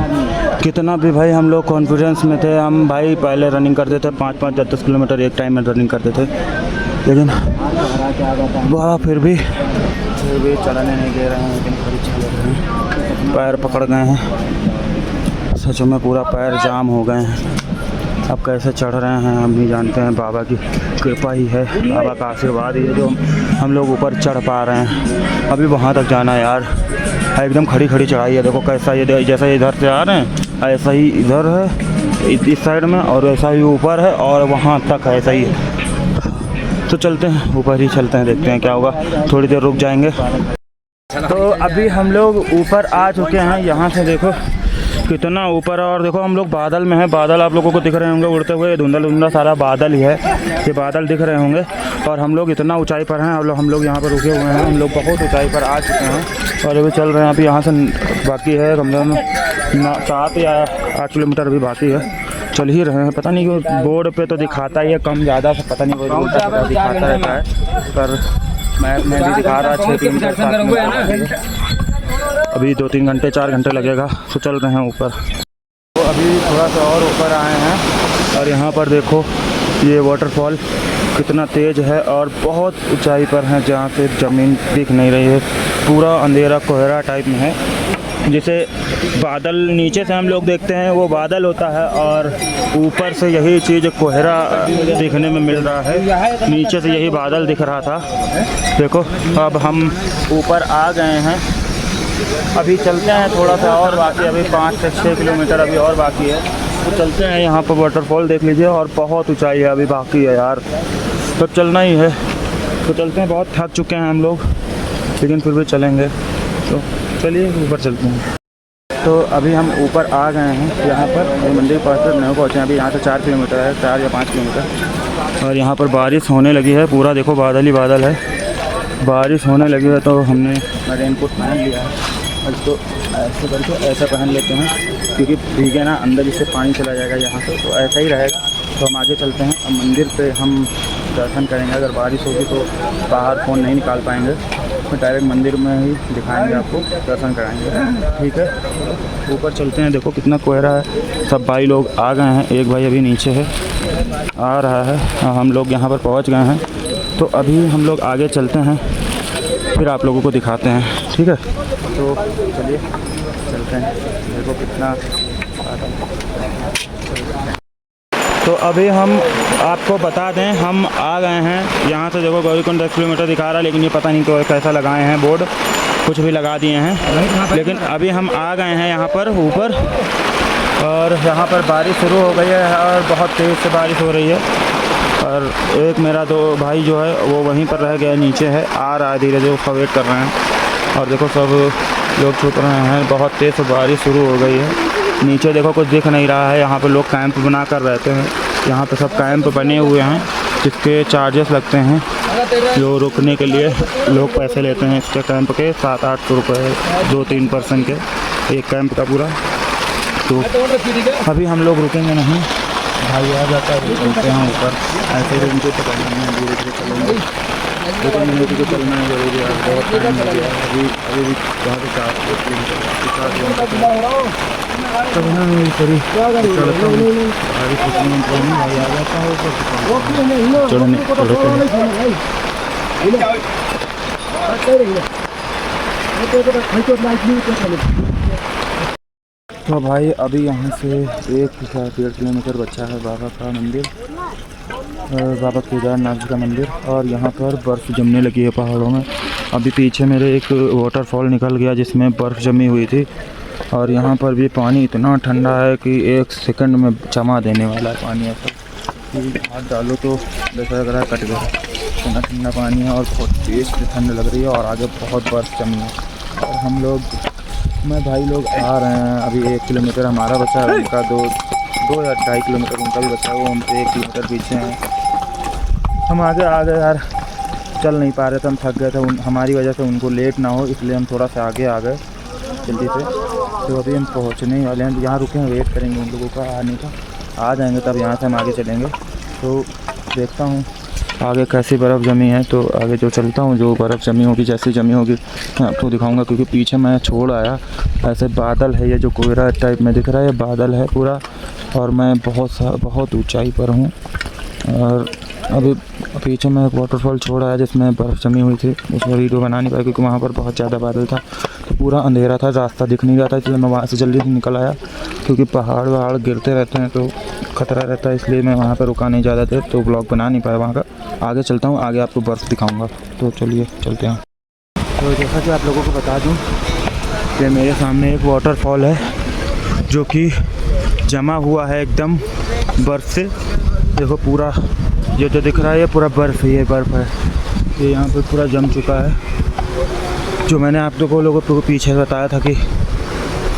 कितना भी भाई हम लोग कॉन्फिडेंस में थे, हम भाई पहले रनिंग करते थे 5-5 10-10 किलोमीटर एक टाइम में रनिंग करते थे, लेकिन बाबा फिर भी चढ़ने नहीं दे रहे हैं। लेकिन परीक्षा ले रहे हैं, पैर पकड़ गए हैं, सच में पूरा पैर जाम हो गए हैं। अब कैसे चढ़ रहे हैं हम नहीं जानते हैं, बाबा की कृपा ही है, बाबा का आशीर्वाद ही है जो हम लोग ऊपर चढ़ पा रहे हैं। अभी वहाँ तक जाना है यार, एकदम खड़ी खड़ी चढ़ाई है। देखो कैसा ये, जैसा इधर से आ रहे हैं ऐसा ही इधर है इस साइड में, और ऐसा ही ऊपर है, और वहाँ तक ऐसा ही है। तो चलते हैं ऊपर ही चलते हैं, देखते हैं क्या होगा, थोड़ी देर रुक जाएंगे। तो अभी हम लोग ऊपर आ चुके हैं, यहाँ से देखो कितना ऊपर है। और देखो हम लोग बादल में हैं, बादल आप लोगों को दिख रहे होंगे उड़ते हुए, धुंधला सारा बादल ही है, ये बादल दिख रहे होंगे। और हम लोग इतना ऊंचाई पर हैं, और हम लोग यहाँ पर रुके हुए हैं, हम लोग बहुत ऊंचाई पर आ चुके हैं और अभी चल रहे हैं। अभी यहाँ से बाकी है कम से कम 7 या 8 किलोमीटर अभी बाकी है, चल ही रहे हैं। पता नहीं क्यों बोर्ड पे तो दिखाता ही है कम ज़्यादा से, पता नहीं वो दिखाता रहता है, पर मैप में भी दिखा रहा है 6 किलोमीटर 7 किलोमीटर। अभी 2-3 घंटे 4 घंटे लगेगा, तो चल रहे हैं ऊपर। तो अभी थोड़ा सा और ऊपर आए हैं, और यहाँ पर देखो ये वाटरफॉल कितना तेज़ है और बहुत ऊंचाई पर है, जहाँ से ज़मीन दिख नहीं रही है, पूरा अंधेरा कोहरा टाइप में है। जैसे बादल नीचे से हम लोग देखते हैं वो बादल होता है, और ऊपर से यही चीज़ कोहरा दिखने में मिल रहा है। नीचे से यही बादल दिख रहा था। देखो अब हम ऊपर आ गए हैं, अभी चलते हैं थोड़ा सा और बाकी, अभी 5 से 6 किलोमीटर अभी और बाकी है, तो चलते हैं। यहाँ पर वाटरफॉल देख लीजिए, और बहुत ऊंचाई है, अभी बाकी है यार, तो चलना ही है, तो चलते हैं। बहुत थक चुके हैं हम लोग, लेकिन फिर भी चलेंगे, तो चलिए ऊपर चलते हैं। तो अभी हम ऊपर आ गए हैं, यहाँ पर मंदिर पर नहीं पहुँचे, अभी यहाँ से 4 किलोमीटर है, 4 या 5 किलोमीटर। और यहाँ पर बारिश होने लगी है, पूरा देखो बादल ही बादल है, बारिश होने लगी है। तो हमने रेनकोट पहन लिया है, अब तो ऐसे करके ऐसा पहन लेते हैं, क्योंकि भीगे ना अंदर इससे पानी चला जाएगा यहाँ से, तो ऐसा ही रहेगा। तो हम आगे चलते हैं, अब मंदिर पे हम दर्शन करेंगे। अगर बारिश होगी तो बाहर फ़ोन नहीं निकाल पाएंगे, तो डायरेक्ट मंदिर में ही दिखाएंगे, आपको दर्शन कराएंगे, ठीक है। ऊपर चलते हैं, देखो कितना कोहरा है। सब भाई लोग आ गए हैं, एक भाई अभी नीचे है, आ रहा है, हम लोग यहाँ पर पहुँच गए हैं। तो अभी हम लोग आगे चलते हैं, फिर आप लोगों को दिखाते हैं, ठीक है। तो चलिए चलते हैं, देखो कितना। तो अभी हम आपको बता दें, हम आ गए हैं यहाँ से, देखो गौरीकुंड 10 किलोमीटर दिखा रहा है, लेकिन ये पता नहीं तो कैसा लगाए हैं बोर्ड, कुछ भी लगा दिए हैं। लेकिन अभी हम आ गए हैं यहाँ पर ऊपर, और यहाँ पर बारिश शुरू हो गई है, और बहुत तेज़ से बारिश हो रही है। और एक मेरा दो भाई जो है वो वहीं पर रह गया, नीचे है, आ रहा है धीरे धीरे, उसका वेट कर रहे हैं। और देखो सब लोग छुप रहे हैं, बहुत तेज़ से बारिश शुरू हो गई है। नीचे देखो कुछ दिख नहीं रहा है, यहाँ पे लोग कैंप बना कर रहते हैं, यहाँ पे सब कैंप बने हुए हैं, जिसके चार्जेस लगते हैं, जो रुकने के लिए लोग पैसे लेते हैं इसके कैंप के 700-800 रुपये 2-3 पर्सन के एक कैंप का पूरा। तो अभी हम लोग रुकेंगे नहीं, भाई आ जाता है, चलते हैं ऊपर, ऐसे ही उनके पकड़ना है, धीरे धीरे चलेंगे, लेकिन मुझे को चलना है जरूरी है, बहुत टाइम लग गया अभी भी यहाँ से 4 किलोमीटर तब ना मेरी सरी चलता हूँ, भाई भाई आ जाता है ऊपर चढ़ने तो भाई अभी यहाँ से 1-1.5 किलोमीटर बचा है बाबा का मंदिर, बाबा केदारनाथ का मंदिर। और यहाँ पर बर्फ़ जमने लगी है पहाड़ों में। अभी पीछे मेरे एक वाटरफॉल निकल गया जिसमें बर्फ़ जमी हुई थी, और यहाँ पर भी पानी इतना ठंडा है कि 1 सेकंड में जमा देने वाला है पानी, ऐसा कि हाथ डालो तो जैसा लग रहा है कट गया, इतना ठंडा पानी है, और बहुत तेज़ ठंड लग रही है, और आगे बहुत बर्फ़ जमी है। और हम लोग भाई लोग आ रहे हैं, अभी 1 किलोमीटर हमारा बचा है, उनका 2 या 2.5 किलोमीटर उनका भी बचा है, वो हमसे 1 किलोमीटर पीछे हैं। हम आगे आ गए यार, चल नहीं पा रहे थे, हम थक गए थे, हमारी वजह से उनको लेट ना हो, इसलिए हम थोड़ा सा आगे आ गए जल्दी से। तो अभी हम पहुँचने वाले हैं, यहाँ रुके हैं, वेट करेंगे उन लोगों का आने का। आ जाएंगे तब यहाँ से हम आगे चलेंगे। तो देखता हूँ आगे कैसी बर्फ़ जमी है, तो आगे जो चलता हूँ, जो बर्फ़ जमी होगी, जैसी जमी होगी मैं आपको दिखाऊंगा। क्योंकि पीछे मैं छोड़ आया, ऐसे बादल है, ये जो कोहरा टाइप में दिख रहा है, ये बादल है पूरा, और मैं बहुत ऊंचाई पर हूँ। और अभी पीछे मैं एक वाटरफॉल छोड़ आया जिसमें बर्फ़ जमी हुई थी, उसमें वीडियो बना नहीं पाया क्योंकि वहाँ पर बहुत ज़्यादा बादल था, तो पूरा अंधेरा था, रास्ता दिख नहीं रहा था, इसलिए मैं वहाँ से जल्दी निकल आया। क्योंकि पहाड़ गिरते रहते हैं तो खतरा रहता है, इसलिए मैं वहाँ पर रुका नहीं ज़्यादा देर, तो ब्लॉग बना नहीं पाया वहाँ का। आगे चलता हूँ, आगे आपको बर्फ़ दिखाऊंगा। तो चलिए चलते हैं। तो जैसा कि आप लोगों को बता दूँ कि मेरे सामने एक वाटरफॉल है जो कि जमा हुआ है एकदम बर्फ़ से। देखो पूरा ये जो दिख रहा है, ये पूरा बर्फ़ है, ये बर्फ़ है, ये यहाँ पे पूरा जम चुका है। जो मैंने आप लोगों को पीछे बताया था कि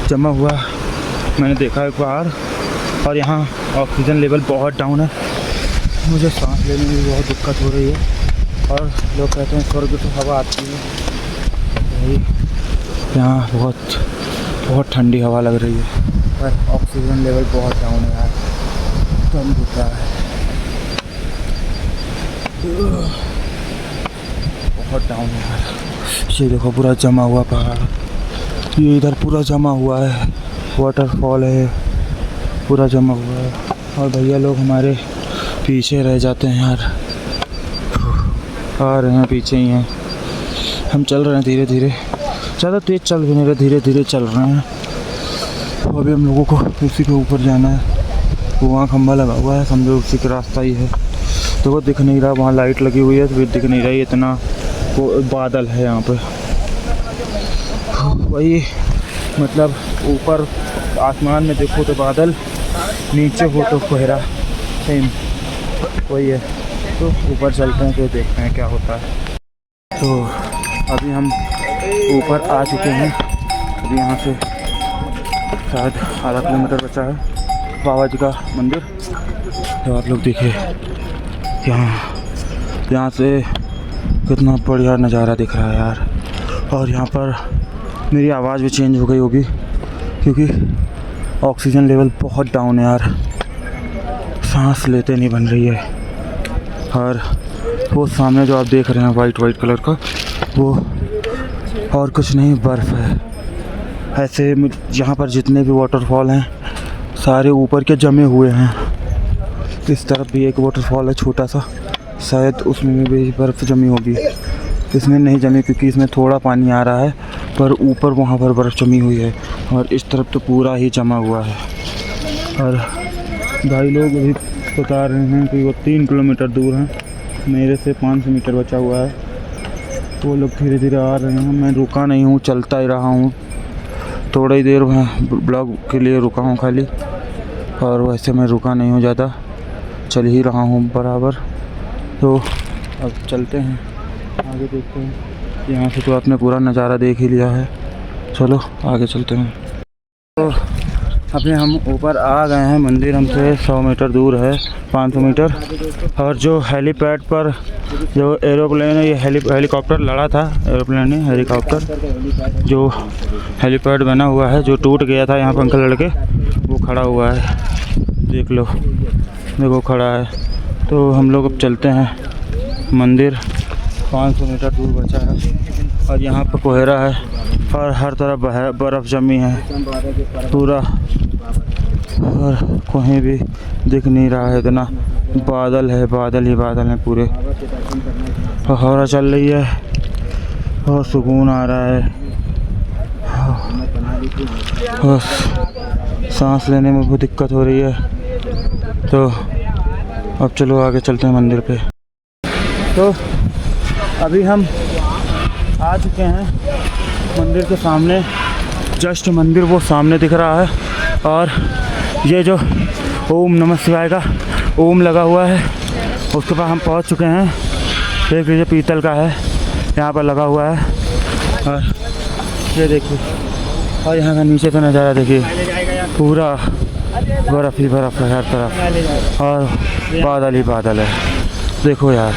जमा हुआ, मैंने देखा एक बार। और यहाँ ऑक्सीजन लेवल बहुत डाउन है, मुझे सांस लेने में भी बहुत दिक्कत हो रही है। और लोग कहते हैं स्वर्ग से हवा आती है, वही यहाँ बहुत ठंडी हवा लग रही है, पर ऑक्सीजन लेवल बहुत डाउन है यार, कम दिख रहा है, बहुत डाउन है यार। ये देखो पूरा जमा हुआ पहाड़, ये इधर पूरा जमा हुआ है, वाटरफॉल है, पूरा जमा हुआ है। और भैया लोग हमारे पीछे रह जाते हैं यार, आ रहे हैं, पीछे ही हैं। हम चल रहे हैं धीरे धीरे, ज़्यादा तेज़ चल भी नहीं रहे, धीरे धीरे चल रहे हैं। तो अभी हम लोगों को उसी के ऊपर जाना है, वो वहाँ खंभा लगा हुआ है, समझो उसी का रास्ता ही है। तो वो दिख नहीं रहा, वहाँ लाइट लगी हुई है तो फिर दिख नहीं रही, इतना वो बादल है यहाँ पे। वही मतलब ऊपर आसमान में देखो तो बादल, नीचे हो तो कोहरा, सेम वही है। तो ऊपर चलते हैं, तो देखते हैं क्या होता है। तो अभी हम ऊपर आ चुके हैं, अभी यहाँ से शायद आधा किलोमीटर बचा है बाबा जी का मंदिर। तो आप लोग देखिए यहाँ से कितना बढ़िया नज़ारा दिख रहा है यार। और यहाँ पर मेरी आवाज़ भी चेंज हो गई होगी क्योंकि ऑक्सीजन लेवल बहुत डाउन है यार, सांस लेते नहीं बन रही है। और वो सामने जो आप देख रहे हैं वाइट कलर का, वो और कुछ नहीं बर्फ़ है। ऐसे यहाँ पर जितने भी वाटरफॉल हैं सारे ऊपर के जमे हुए हैं। इस तरफ भी एक वाटरफॉल है छोटा सा, शायद उसमें भी बर्फ़ जमी होगी, इसमें नहीं जमी क्योंकि इसमें थोड़ा पानी आ रहा है, पर ऊपर वहाँ पर बर्फ़ जमी हुई है। और इस तरफ तो पूरा ही जमा हुआ है। और भाई लोग अभी बता रहे हैं कि वो 3 किलोमीटर दूर हैं, मेरे से 500 मीटर बचा हुआ है। वो लोग धीरे धीरे आ रहे हैं, मैं रुका नहीं हूँ, चलता ही रहा हूँ। थोड़ा ही देर मैं ब्लॉग के लिए रुका हूँ खाली, और वैसे मैं रुका नहीं हूँ ज़्यादा, चल ही रहा हूँ बराबर। तो अब चलते हैं आगे, देखते हैं। यहाँ से तो आपने पूरा नज़ारा देख ही लिया है, चलो आगे चलते हैं। तो अभी हम ऊपर आ गए हैं, मंदिर हमसे 100 मीटर दूर है, 500 मीटर। और जो हेलीपैड पर जो एरोप्लेन है, ये हेलीकॉप्टर लड़ा था, एरोप्लेन नहीं हेलीकॉप्टर, जो हेलीपैड बना हुआ है जो टूट गया था, यहाँ पंख लड़के वो खड़ा हुआ है, देख लो, देखो खड़ा है। तो हम लोग अब चलते हैं मंदिर, 500 मीटर दूर बचा है। और यहाँ पर कोहरा है और हर तरफ बर्फ़ जमी है पूरा, और कहीं भी दिख नहीं रहा है, इतना बादल है, बादल ही बादल हैं पूरे। हवा चल रही है और सुकून आ रहा है, और सांस लेने में बहुत दिक्कत हो रही है। तो अब चलो आगे चलते हैं मंदिर पे। तो अभी हम आ चुके हैं मंदिर के सामने, जस्ट मंदिर वो सामने दिख रहा है। और ये जो ओम नमः शिवाय का ओम लगा हुआ है उसके पास हम पहुंच चुके हैं। देख लीजिए पीतल का है, यहाँ पर लगा हुआ है। और ये देखिए, और यहाँ का नीचे का नज़ारा देखिए, पूरा बर्फ़ ही बर्फ़ है हर तरफ, और बादल ही बादल है, देखो यार।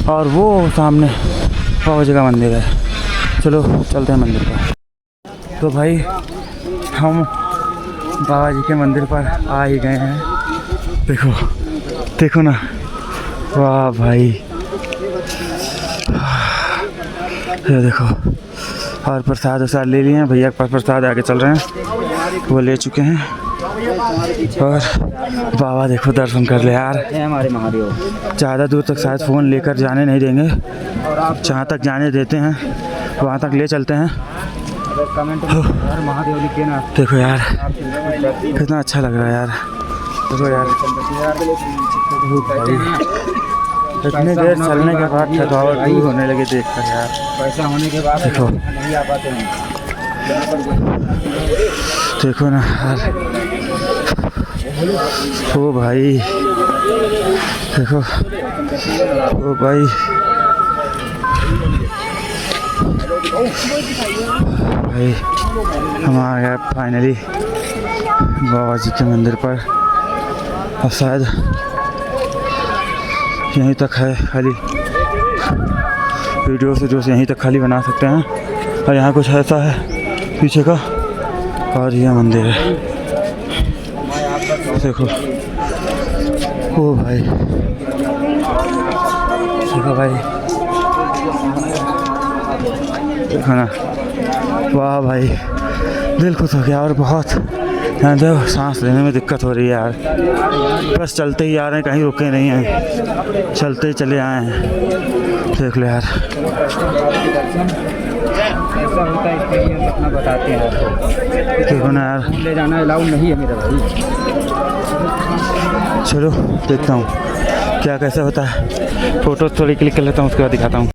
और वो सामने बाबा जी का मंदिर है, चलो चलते हैं मंदिर पर। तो भाई हम बाबा जी के मंदिर पर आ ही गए हैं। देखो देखो ना, वाह भाई, ये देखो। और प्रसाद वसाद ले लिए हैं, भैया के पास प्रसाद आके चल रहे हैं, वो ले चुके हैं। और बाबा देखो दर्शन कर ले यार। हमारे महादेव ज़्यादा दूर तक शायद फ़ोन लेकर जाने नहीं देंगे, जहाँ तक जाने देते हैं वहाँ तक ले चलते हैं। कमेंट महादेव लिख देना। देखो यार कितना अच्छा लग रहा है यार। देखो यार इतनी देर चलने के बाद थकावट दूर होने लगी देख कर यार। पैसा होने के बाद देखो नहीं आ पाते हैं। देखो ना यार, ओ भाई देखो, ओ भाई भाई हम आ गए फाइनली बाबा जी के मंदिर पर। और शायद यहीं तक है खाली, वीडियो से जो यहीं तक खाली बना सकते हैं। और यहाँ कुछ ऐसा है पीछे का, और यह मंदिर है देखो। ओ भाई देखो भाई, देखो ना, वाह भाई, दिल खुश हो गया। और बहुत यहाँ तो सांस लेने में दिक्कत हो रही है यार। बस चलते ही आ रहे हैं, कहीं रुके नहीं हैं, चलते ही चले आए हैं। देख लो यार, ऐसा होता है इसके लिए अपना बताते हैं आपको। देखो ना यार, ले जाना अलाउड नहीं है मेरा भाई। चलो देखता हूँ क्या कैसे होता है। फ़ोटो थोड़ी क्लिक कर लेता हूँ, उसके बाद दिखाता हूँ।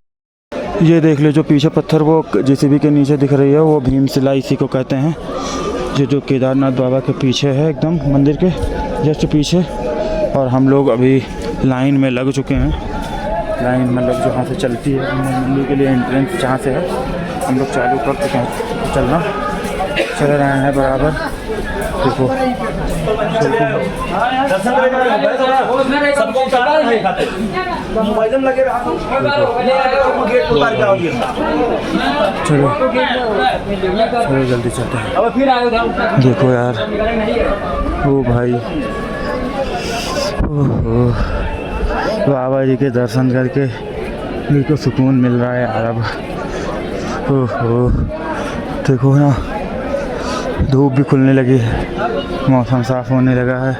ये देख लो, जो पीछे पत्थर वो जेसीबी के नीचे दिख रही है, वो भीमशिला इसी को कहते हैं। जो केदारनाथ बाबा के पीछे है, एकदम मंदिर के जस्ट पीछे। और हम लोग अभी लाइन में लग चुके हैं। लाइन मतलब जहाँ से चलती है मंदिर के लिए एंट्रेंस, जहाँ से है हम लोग चालू कर चुके हैं चलना, चल रहे हैं बराबर। देखो चलो चलो जल्दी चलते हैं। देखो यार, ओ भाई, ओहो, बाबा जी के दर्शन करके दिल को सुकून मिल रहा है यार। अब ओहो देखो ना, धूप भी खुलने लगी है, मौसम साफ होने लगा है।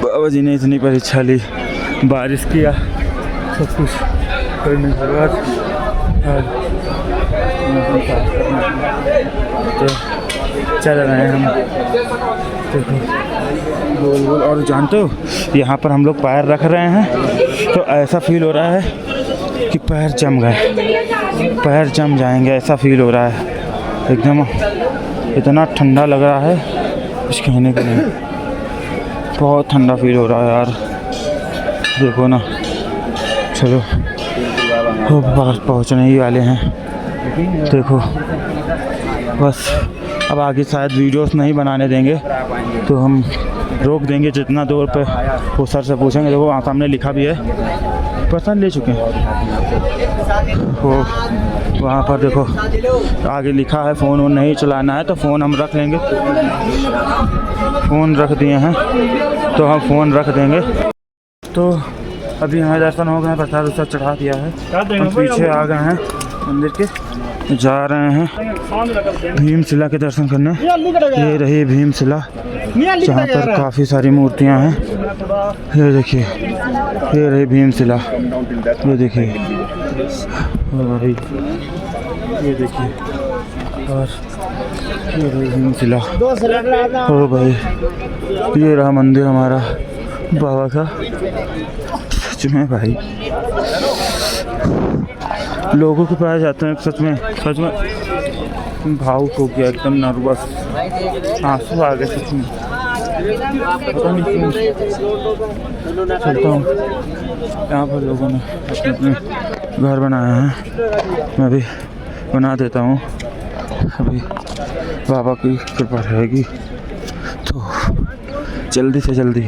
बाबा जी ने इतनी परीक्षा ली, बारिश किया, सब कुछ करने के बाद तो चल रहे हैं हम। देखो गोल गोल। और जानते हो, यहाँ पर हम लोग पैर रख रहे हैं तो ऐसा फील हो रहा है कि पैर जम गए, पैर जम जाएंगे, ऐसा फील हो रहा है एकदम। इतना ठंडा लग रहा है कुछ कहने के नहीं, बहुत ठंडा फील हो रहा है यार। देखो ना, चलो वो पास पहुँचने ही वाले हैं। देखो बस अब आगे शायद वीडियोस नहीं बनाने देंगे, तो हम रोक देंगे जितना दूर पे वो सर से पूछेंगे। देखो वहाँ सामने लिखा भी है, पर्सन ले चुके हैं वो, वहाँ पर देखो आगे लिखा है फ़ोन वोन नहीं चलाना है, तो फ़ोन हम रख लेंगे। फ़ोन रख दिए हैं तो हम फ़ोन रख देंगे। तो अभी हमें दर्शन हो गए, प्रसाद वसाद चढ़ा दिया है, हम पीछे आ गए हैं मंदिर के, जा रहे हैं भीमशिला के दर्शन करने। ये रही भीमशिला, जहाँ पर काफ़ी सारी मूर्तियाँ हैं। ये देखिए, ये रही भीमशिला, ये देखिए भाई, ये देखिए, और ये रही भीमशिला। ओ भाई, ये रहा मंदिर हमारा बाबा का। सच में भाई, लोगों के पास जाते हैं, सच में भावुक हो गया, एकदम नर्वस, आंसू आ गए सच में। पता नहीं क्यों चलता हूँ। यहाँ पर लोगों ने अपने घर बनाए हैं, मैं भी बना देता हूँ। अभी बाबा की कृपा रहेगी तो जल्दी से जल्दी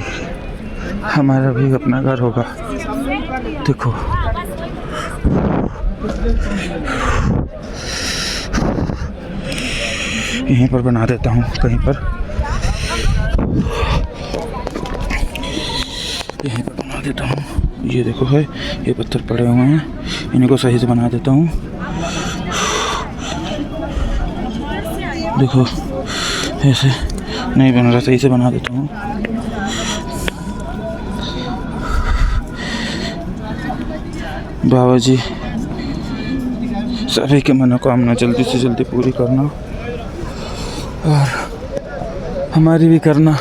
हमारा भी अपना घर होगा। देखो यहीं पर बना देता हूँ कहीं पर, यहीं पर बना देता हूँ। ये देखो है, ये पत्थर पड़े हुए हैं, इन्हीं को सही से बना देता हूँ। देखो ऐसे नहीं बन रहा, सही से बना देता हूँ। बाबा जी सभी की मनोकामना जल्दी से जल्दी पूरी करना और हमारी भी करना।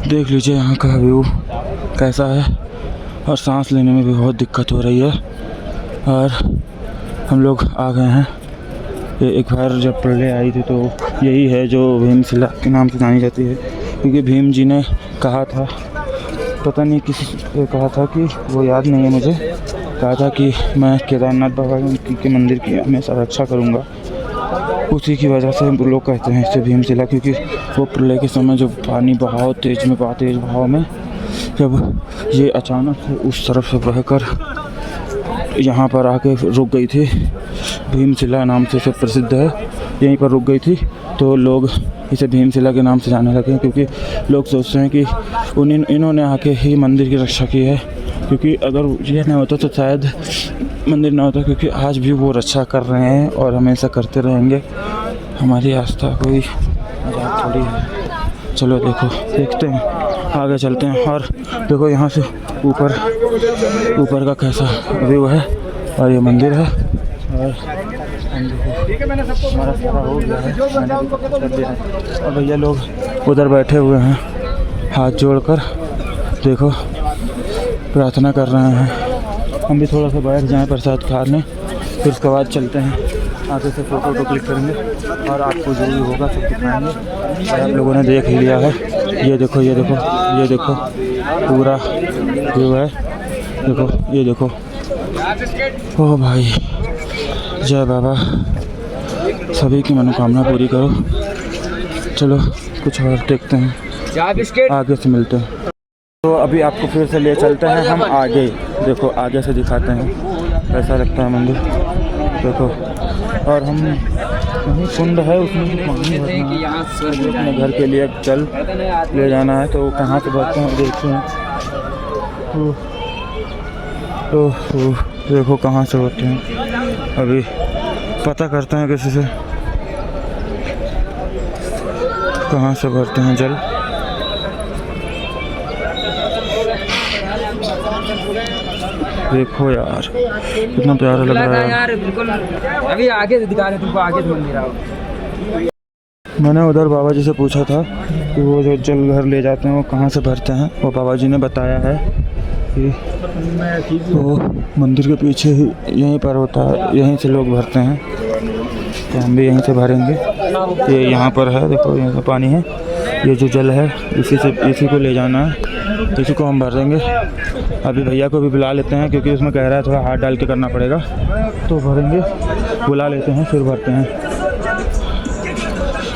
देख लीजिए यहाँ का व्यू कैसा है, और सांस लेने में भी बहुत दिक्कत हो रही है। और हम लोग आ गए हैं। एक बार जब प्रलय आई थी तो यही है जो भीमशिला के नाम से जानी जाती है, क्योंकि भीम जी ने कहा था, पता नहीं किसी ने कहा था कि वो याद नहीं है मुझे, कहा था कि मैं केदारनाथ बाबा के मंदिर की हमेशा रक्षा करूँगा। उसी की वजह से लोग कहते हैं इसे भीमशिला, क्योंकि वो प्रलय के समय जो पानी बहाव तेज बहाव में जब ये अचानक से उस तरफ से बहकर यहाँ पर आके रुक गई थी, भीमशिला नाम से सब प्रसिद्ध है, यहीं पर रुक गई थी, तो लोग इसे भीमशिला के नाम से जाने लगे, क्योंकि लोग सोचते हैं कि इन्होंने आके ही मंदिर की रक्षा की है, क्योंकि अगर ये नहीं होता तो शायद मंदिर ना होता, क्योंकि आज भी वो रक्षा कर रहे हैं और हमेशा करते रहेंगे। हमारी आस्था कोई मजाक थोड़ी है। चलो देखते हैं, आगे चलते हैं। और देखो यहाँ से ऊपर का कैसा व्यू है, और ये मंदिर है। और हमारा सारा हो गया है, और भैया लोग उधर बैठे हुए हैं हाथ जोड़कर, देखो प्रार्थना कर रहे हैं। हम भी थोड़ा सा बैठ जाएं, प्रसाद खा लें, फिर उसके बाद चलते हैं, आगे से फ़ोटो क्लिक करेंगे और आपको जो भी होगा सब दिखाएंगे। और आप लोगों ने देख ही लिया है, ये देखो पूरा व्यू है, देखो ये देखो। ओ भाई, जय बाबा, सभी की मनोकामना पूरी करो। चलो कुछ और देखते हैं, आगे से मिलते हैं। तो अभी आपको फिर से ले चलते हैं हम आगे, देखो आगे से दिखाते हैं कैसा लगता है मंदिर, देखो। और हम वहीं कुंड है, उसमें भी पानी भरना है, अपने घर के लिए जल ले जाना है, तो कहाँ से भरते हैं देखते हैं। तो देखो कहाँ से होते हैं, अभी पता करते हैं किसी से कहाँ से भरते हैं जल। देखो यार कितना प्यारा लग रहा है यार, बिल्कुल। अभी आगे से दिखा रहे तुमको, आगे से मंदिर आओ। मैंने उधर बाबा जी से पूछा था कि वो जो जल घर ले जाते हैं वो कहाँ से भरते हैं, वो बाबा जी ने बताया है कि वो मंदिर के पीछे ही यहीं पर होता है, यहीं से लोग भरते हैं, तो हम भी यहीं से भरेंगे। ये यहाँ पर है, देखो यहाँ से पानी है, ये जो जल है इसी को ले जाना है, इसी को हम भर देंगे। अभी भैया को भी बुला लेते हैं, क्योंकि उसमें कह रहा है थोड़ा हाथ डाल के करना पड़ेगा, तो भरेंगे, बुला लेते हैं फिर भरते हैं।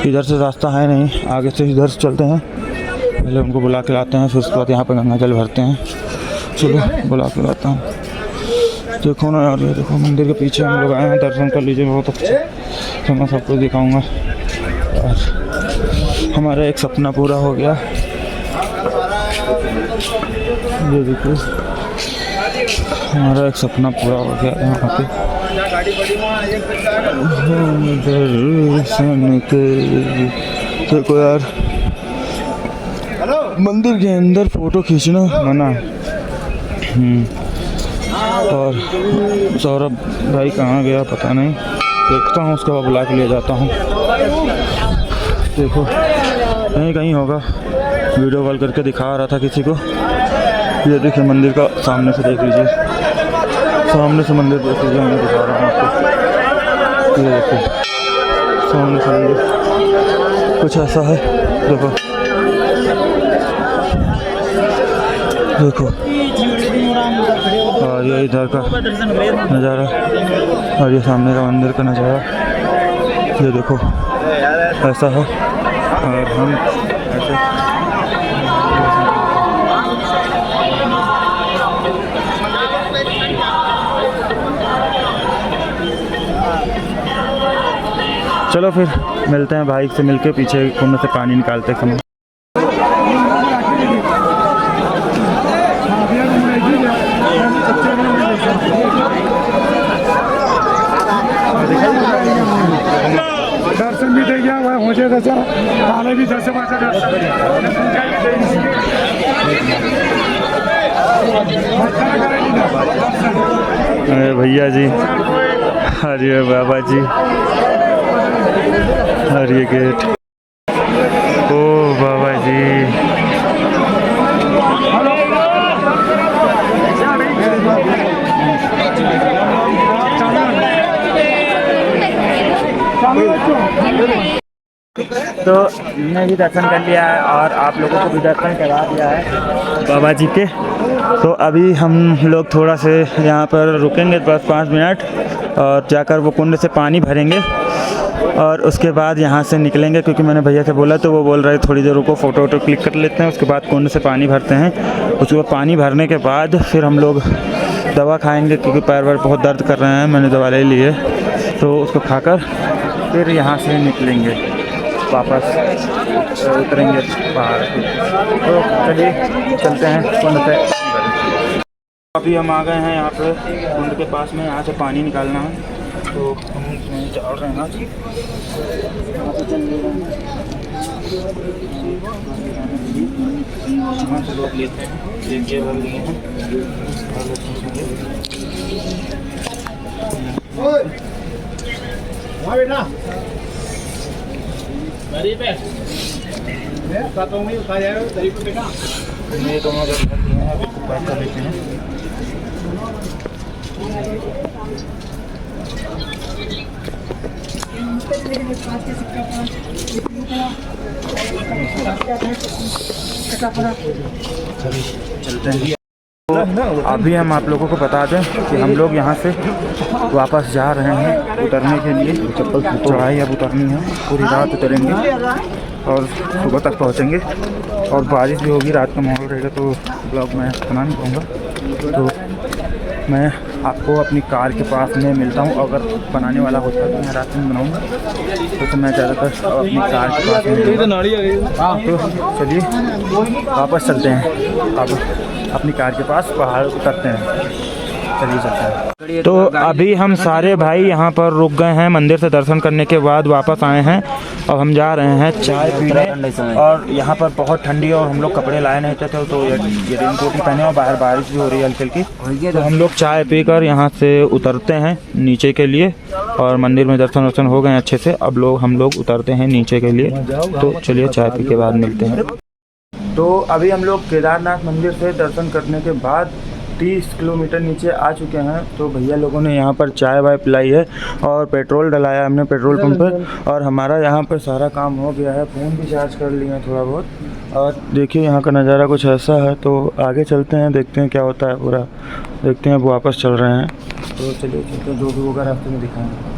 इधर से रास्ता है नहीं, आगे से इधर से चलते हैं, पहले उनको बुला के लाते हैं, फिर उसके बाद यहाँ पर गंगा जल भरते हैं। चलो बुला के लाता हूँ। देखो ना यार, ये देखो मंदिर के पीछे हम लोग आए हैं, दर्शन कर लीजिए, बहुत अच्छा, तो मैं सबको दिखाऊँगा। और हमारा एक सपना पूरा हो गया, ये देखो हमारा एक सपना पूरा हो गया यहाँ पे दर्शन के। देखो यार, मंदिर के अंदर फ़ोटो खींचना मना। और सौरभ भाई कहाँ गया पता नहीं, देखता हूँ, उसके बाद बुला के ले जाता हूँ। देखो कहीं होगा, वीडियो कॉल करके दिखा रहा था किसी को। ये देखिए मंदिर का सामने से देख लीजिए, सामने से मंदिर देख लीजिए, मैं दिखा रहा हूँ आपको। ये देखिए सामने से मंदिर कुछ ऐसा है, देखो और ये इधर का नज़ारा, और ये सामने का मंदिर का नज़ारा, ये देखो ऐसा है। और हम ऐसे चलो फिर मिलते हैं बाइक से मिलके पीछे कुंड से पानी निकालते समय। दर्शन भी दे गया हुआ मुझे काले भी 10 से 5 अरे भैया जी, अरे बाबा जी, अरे गेट, ओ बाबा जी, तो मैंने भी दर्शन कर लिया है और आप लोगों को भी दर्शन करवा दिया है बाबा जी के। तो अभी हम लोग थोड़ा से यहाँ पर रुकेंगे बस 5 मिनट और जाकर वो कुंड से पानी भरेंगे और उसके बाद यहाँ से निकलेंगे, क्योंकि मैंने भैया से बोला तो वो बोल रहे थोड़ी देर रुको, फ़ोटो वोटो क्लिक कर लेते हैं, उसके बाद कुंड से पानी भरते हैं। उसके बाद पानी भरने के बाद फिर हम लोग दवा खाएँगे, क्योंकि पैर वैर बहुत दर्द कर रहे हैं, मैंने दवा ले ली है। तो उसको खाकर फिर यहाँ से निकलेंगे, वापस उतरेंगे पहाड़ पे। तो चलिए चलते हैं कुंड से। अभी हम आ गए हैं यहाँ पे कुंड के पास में, यहाँ से पानी निकालना है तो हम इसमें चल रहे हैं। यहाँ से लोग लेते हैं, लेके भर लिए हैं। ये दोनों जब भर दिए हैं, अभी पैक कर लेते हैं। चलते हैं। तो अभी हम आप लोगों को बता दें कि हम लोग यहाँ से वापस जा रहे हैं उतरने के लिए। चप्पल चढ़ाई अब उतरनी है, पूरी रात उतरेंगे और सुबह तक पहुँचेंगे। और बारिश भी होगी, रात का माहौल रहेगा तो ब्लॉग में बना नहीं पाऊँगा। तो मैं आपको अपनी कार के पास में मिलता हूँ, अगर बनाने वाला होता है तो मैं रात में बनाऊँगा, तो मैं ज़्यादातर अपनी कार के पास में। तो चलिए वापस चलते हैं, अब अपनी कार के पास पहाड़ उतरते हैं। चलिए चलते हैं। तो अभी हम सारे भाई यहाँ पर रुक गए हैं, मंदिर से दर्शन करने के बाद वापस आए हैं और हम जा रहे हैं चाय पीने। और यहाँ पर बहुत ठंडी है और हम लोग कपड़े लाए नहीं थे तो ये रेनकोट ही पहने और बाहर बारिश भी हो रही है हल्की हल्की। तो हम लोग चाय पीकर यहाँ से उतरते हैं नीचे के लिए, और मंदिर में दर्शन वर्शन हो गए अच्छे से। अब हम लोग उतरते हैं नीचे के लिए। तो चलिए चाय पी के बाद मिलते हैं। तो अभी हम लोग केदारनाथ मंदिर से दर्शन करने के बाद 30 किलोमीटर नीचे आ चुके हैं। तो भैया लोगों ने यहाँ पर चाय वाय पिलाई है और पेट्रोल डलाया हमने पेट्रोल पंप पर, और हमारा यहाँ पर सारा काम हो गया है। फ़ोन भी चार्ज कर लिए हैं थोड़ा बहुत। और देखिए यहाँ का नज़ारा कुछ ऐसा है। तो आगे चलते हैं, देखते हैं क्या होता है, पूरा देखते हैं। अब वापस चल रहे हैं, तो चलिए चलते हैं, जो भी होगा रास्ते में दिखाएंगे।